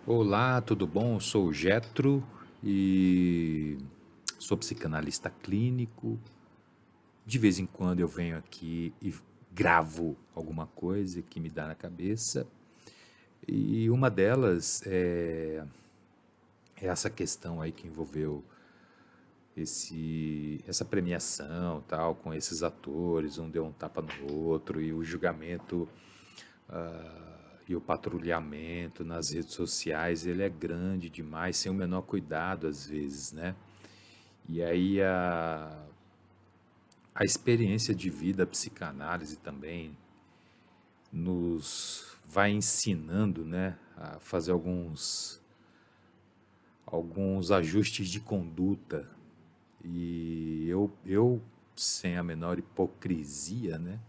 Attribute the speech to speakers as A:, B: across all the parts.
A: Olá, tudo bom? Eu sou o Getro e sou psicanalista clínico. De vez em quando eu venho aqui e gravo alguma coisa que me dá na cabeça. E uma delas é essa questão aí que envolveu essa premiação, tal, com esses atores, um deu um tapa no outro e o julgamento e o patrulhamento nas redes sociais, ele é grande demais, sem o menor cuidado às vezes, né? E aí a experiência de vida, a psicanálise também nos vai ensinando, né, a fazer alguns ajustes de conduta. E eu sem a menor hipocrisia, né,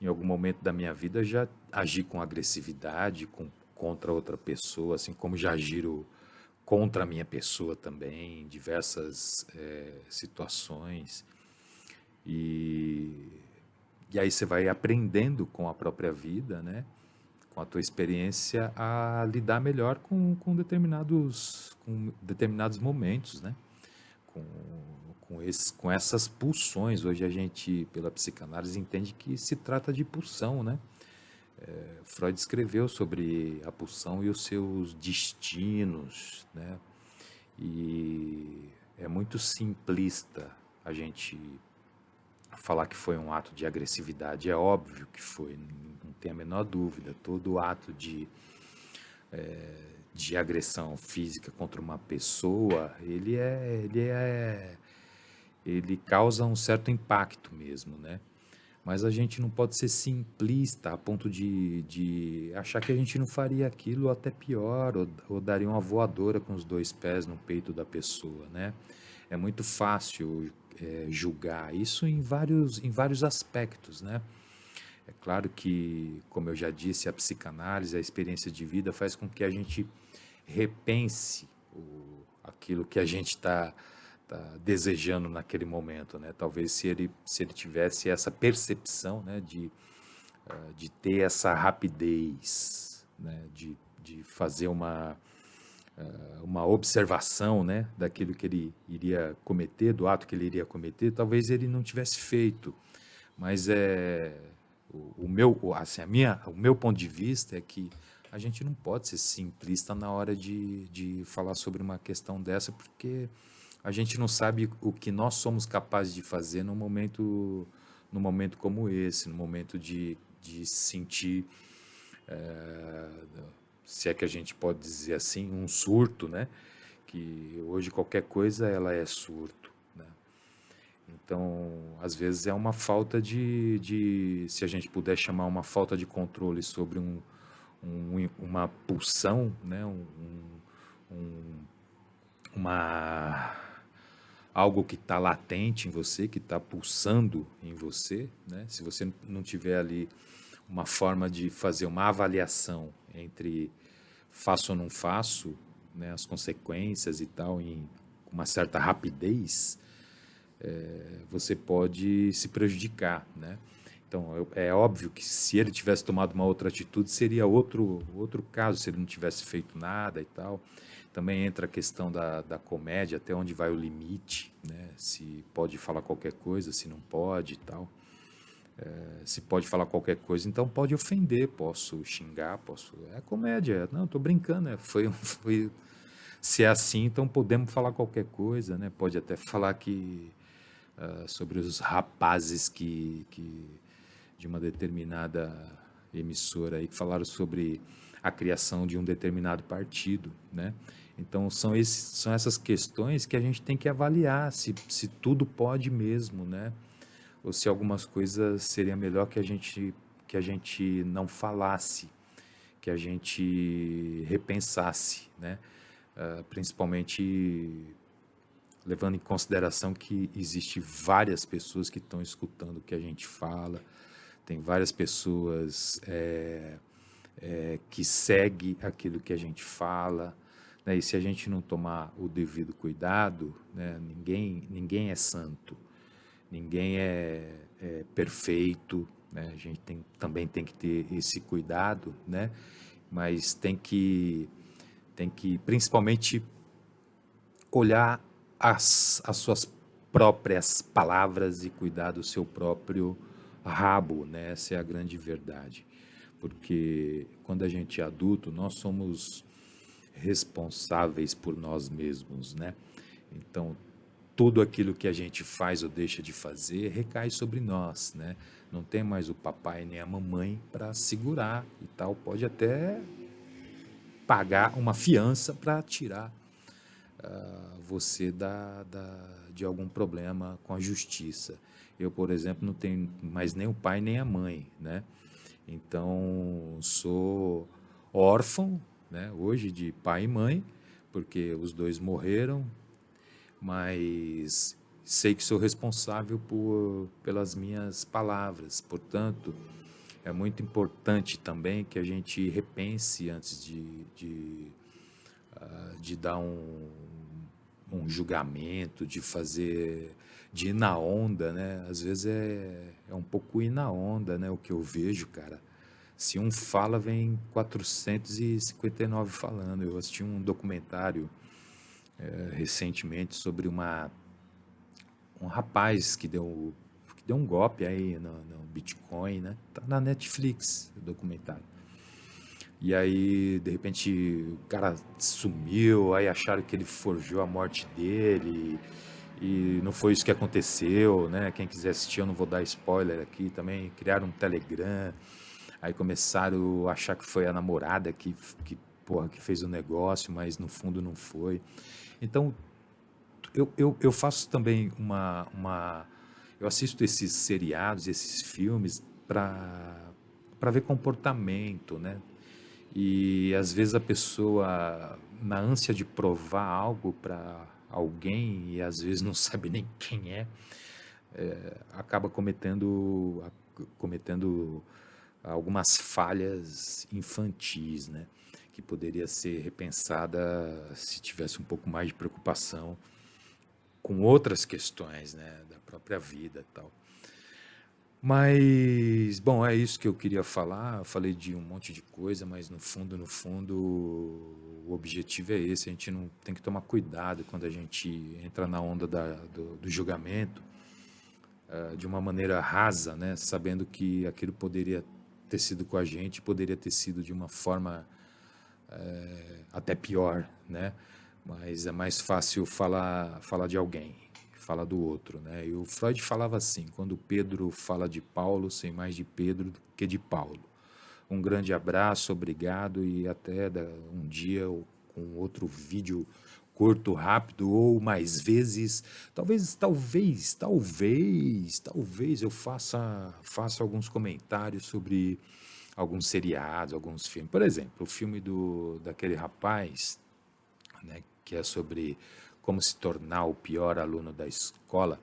A: em algum momento da minha vida já agi com agressividade contra outra pessoa, assim como já agiram contra a minha pessoa também, em diversas situações. E, e aí você vai aprendendo com a própria vida, né? Com a tua experiência a lidar melhor com determinados momentos, né? Com, com essas pulsões. Hoje a gente, pela psicanálise, entende que se trata de pulsão, né? Freud escreveu sobre a pulsão e os seus destinos, né? E é muito simplista a gente falar que foi um ato de agressividade. É óbvio que foi, não tem a menor dúvida. Todo ato de agressão física contra uma pessoa, ele causa um certo impacto mesmo, né? Mas a gente não pode ser simplista a ponto de achar que a gente não faria aquilo ou até pior, ou daria uma voadora com os dois pés no peito da pessoa, né? É muito fácil julgar isso em vários aspectos, né? É claro que, como eu já disse, a psicanálise, a experiência de vida faz com que a gente repense aquilo que a gente tá desejando naquele momento, né? Talvez se ele tivesse essa percepção, né, de ter essa rapidez, né, de fazer uma observação, né, daquilo que ele iria cometer, do ato que ele iria cometer, talvez ele não tivesse feito. Mas o meu ponto de vista é que a gente não pode ser simplista na hora de falar sobre uma questão dessa, porque a gente não sabe o que nós somos capazes de fazer no momento como esse, no momento de sentir, se é que a gente pode dizer assim, um surto, né? Que hoje qualquer coisa ela é surto, né? Então, às vezes é uma falta se a gente puder chamar uma falta de controle sobre uma pulsão, né? Uma algo que está latente em você, que está pulsando em você, né? Se você não tiver ali uma forma de fazer uma avaliação entre faço ou não faço, né? As consequências e tal, com uma certa rapidez, você pode se prejudicar, né? Então, é óbvio que se ele tivesse tomado uma outra atitude, seria outro caso, se ele não tivesse feito nada e tal. Também entra a questão da comédia, até onde vai o limite, né? Se pode falar qualquer coisa, se não pode e tal. Se pode falar qualquer coisa, então pode ofender, posso xingar, posso. É comédia, não, estou brincando, foi. Se é assim, então podemos falar qualquer coisa, né? Pode até falar que sobre os rapazes de uma determinada emissora aí que falaram sobre a criação de um determinado partido, né? Então são essas questões que a gente tem que avaliar se tudo pode mesmo, né? Ou se algumas coisas seria melhor que a gente não falasse, que a gente repensasse, né? Principalmente levando em consideração que existe várias pessoas que estão escutando o que a gente fala, tem várias pessoas que seguem aquilo que a gente fala, né? E se a gente não tomar o devido cuidado, né? Ninguém é santo, ninguém é perfeito, né? A gente também tem que ter esse cuidado, né? Mas tem que principalmente olhar as suas próprias palavras e cuidar do seu próprio rabo, né? Essa é a grande verdade. Porque quando a gente é adulto, nós somos responsáveis por nós mesmos, né? Então, tudo aquilo que a gente faz ou deixa de fazer recai sobre nós, né? Não tem mais o papai nem a mamãe para segurar e tal. Pode até pagar uma fiança para tirar você de algum problema com a justiça. Eu, por exemplo, não tenho mais nem o pai nem a mãe, né? Então, sou órfão, né, hoje de pai e mãe, porque os dois morreram, mas sei que sou responsável pelas minhas palavras. Portanto, é muito importante também que a gente repense antes de dar um julgamento, de ir na onda, né? Às vezes é um pouco ir na onda, né? O que eu vejo, cara. Se um fala, vem 459 falando. Eu assisti um documentário recentemente sobre um rapaz que deu um golpe aí no Bitcoin, né? Tá na Netflix o documentário. E aí, de repente, o cara sumiu, aí acharam que ele forjou a morte dele, e não foi isso que aconteceu, né? Quem quiser assistir, eu não vou dar spoiler aqui também. Criaram um Telegram, aí começaram a achar que foi a namorada que fez o negócio, mas no fundo não foi. Então, eu faço também eu assisto esses seriados, esses filmes para ver comportamento, né? E às vezes a pessoa, na ânsia de provar algo para alguém, e às vezes não sabe nem quem é, acaba cometendo algumas falhas infantis, né? Que poderia ser repensada se tivesse um pouco mais de preocupação com outras questões, né? Da própria vida e tal. Mas, bom, é isso que eu queria falar. Eu falei de um monte de coisa, mas no fundo, o objetivo é esse. A gente não tem que tomar cuidado quando a gente entra na onda do julgamento, de uma maneira rasa, né? Sabendo que aquilo poderia ter sido com a gente, poderia ter sido de uma forma até pior, né? Mas é mais fácil falar de alguém, falar do outro, né? E o Freud falava assim: quando Pedro fala de Paulo, sei mais de Pedro do que de Paulo. Um grande abraço, obrigado e até um dia com outro vídeo curto, rápido ou mais vezes. Talvez eu faça alguns comentários sobre alguns seriados, alguns filmes. Por exemplo, o filme daquele rapaz, né, que é sobre como se tornar o pior aluno da escola,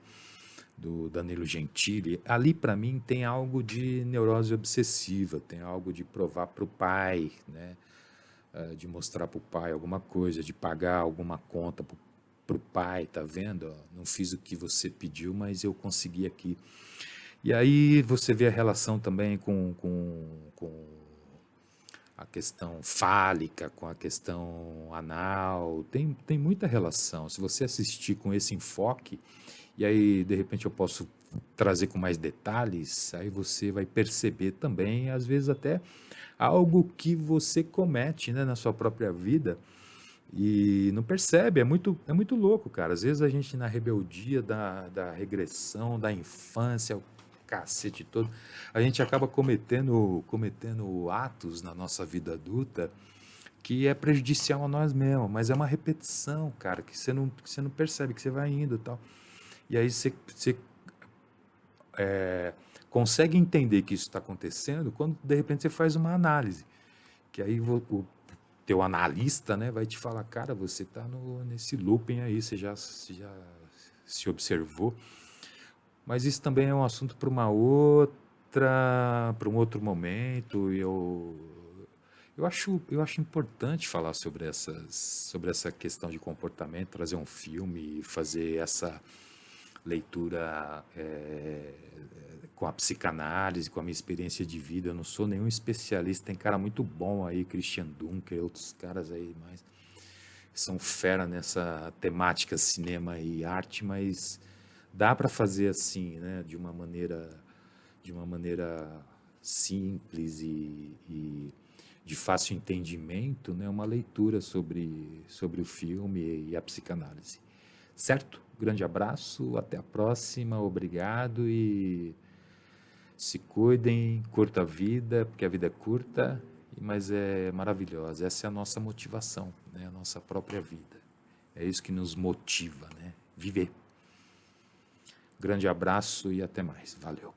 A: do Danilo Gentili. Ali, para mim, tem algo de neurose obsessiva, tem algo de provar para o pai, né, de mostrar para o pai alguma coisa, de pagar alguma conta para o pai, tá vendo? Não fiz o que você pediu, mas eu consegui aqui. E aí você vê a relação também com a questão fálica, com a questão anal, tem muita relação. Se você assistir com esse enfoque, e aí de repente eu posso trazer com mais detalhes, aí você vai perceber também, às vezes até algo que você comete, né, na sua própria vida e não percebe. É muito louco, cara. Às vezes a gente na rebeldia da regressão, da infância, o cacete todo, a gente acaba cometendo atos na nossa vida adulta que é prejudicial a nós mesmos, mas é uma repetição, cara, que você não percebe, que você vai indo e tal. E aí você consegue entender que isso está acontecendo quando de repente você faz uma análise. Que aí o teu analista, né, vai te falar, cara, você está nesse looping aí, você já se observou. Mas isso também é um assunto para um outro momento. E eu acho importante falar sobre essa questão de comportamento, trazer um filme, fazer essa leitura com a psicanálise, com a minha experiência de vida. Eu não sou nenhum especialista, tem cara muito bom aí, Christian Dunker, outros caras aí mais. são fera nessa temática cinema e arte, mas dá para fazer assim, né, de uma maneira simples e de fácil entendimento, né, uma leitura sobre o filme e a psicanálise. Certo? Grande abraço, até a próxima, obrigado e se cuidem, curta a vida, porque a vida é curta, mas é maravilhosa. Essa é a nossa motivação, né? A nossa própria vida. É isso que nos motiva, né? Viver. Grande abraço e até mais. Valeu.